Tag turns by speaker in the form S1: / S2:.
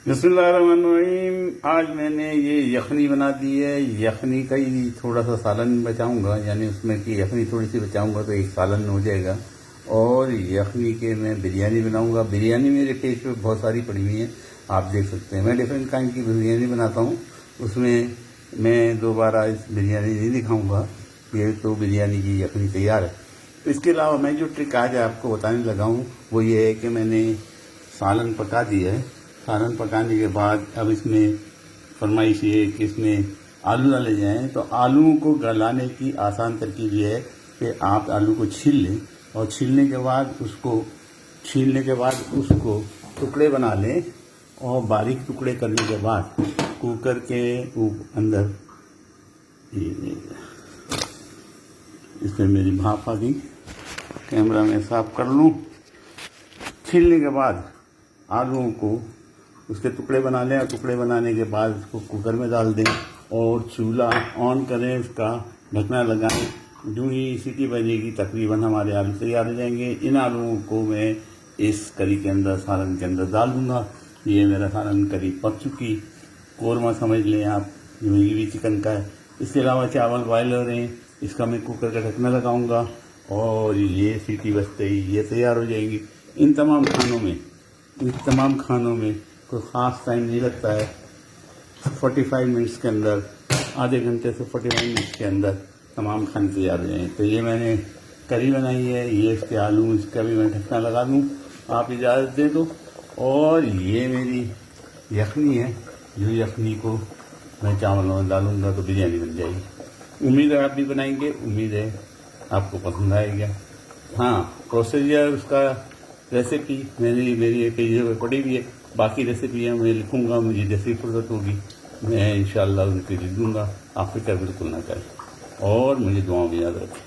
S1: बिस्मिल्लाहिर्रहमानिर्रहीम। आज मैंने ये यखनी बना दी है। यखनी का ही थोड़ा सा सालन बचाऊंगा, यानी उसमें की यखनी थोड़ी सी बचाऊंगा तो एक सालन हो जाएगा। और यखनी के मैं बिरयानी बनाऊंगा। बिरयानी मेरे पेज पे बहुत सारी पड़ी हुई है, आप देख सकते हैं। मैं डिफरेंट काइंड की बिरयानी बनाता हूँ, उसमें मैं दोबारा इस बिरयानी नहीं दिखाऊंगा। ये तो बिरयानी की यखनी तैयार है। तो इसके अलावा मैं जो ट्रिक आज आपको बताने लगा हूँ वो ये है कि मैंने सालन पका दिया है। सालन पकाने के बाद अब इसमें फरमाइश ये है कि इसमें आलू डाले जाएँ। तो आलूओं को गलाने की आसान तरकीब ये है कि आप आलू को छील लें और छीलने के बाद उसको टुकड़े बना लें। और बारीक टुकड़े करने के बाद कुकर के अंदर इसमें मेरी भाप आ गई, कैमरा में साफ कर लूँ। छीलने के बाद आलूओं को उसके टुकड़े बना लें और टुकड़े बनाने के बाद उसको कुकर में डाल दें और चूल्हा ऑन करें, उसका ढकना लगाएं। यूँ ही सीटी बजेगी तकरीबन हमारे आलू तैयार हो जाएंगे। इन आलूओं को मैं इस करी के अंदर, सालन के अंदर डाल दूँगा। ये मेरा सालन करी पक चुकी, कोरमा समझ लें आप, ये भी चिकन का है। इसके अलावा चावल बॉयल हो रहे हैं, इसका मैं कुकर का ढकना लगाऊंगा और ये सीटी बजते ही ये तैयार हो जाएंगी। इन तमाम खानों में कोई ख़ास टाइम नहीं लगता है। 45 मिनट्स के अंदर, आधे घंटे से 45 मिनट्स के अंदर तमाम खाने तैयार हो जाएंगे। तो ये मैंने करी बनाई है, ये इसके आलू, इसका भी मैं ढकना लगा दूँ, आप इजाज़त दे दो। और ये मेरी यखनी है, जो यखनी को मैं चावलों में डालूंगा तो बिरयानी बन जाएगी। उम्मीद है आप भी बनाएंगे, उम्मीद है आपको पसंद आएगा। हाँ, प्रोसीजर उसका रेसिपी मेरी पेज पर पड़ी हुई है। बाकी रेसिपी मैं लिखूंगा, मुझे जैसी फुर्सत होगी मैं इंशाल्लाह उनके लिख दूंगा। आप फिक्र बिल्कुल ना करें और मुझे दुआओं में याद रखें।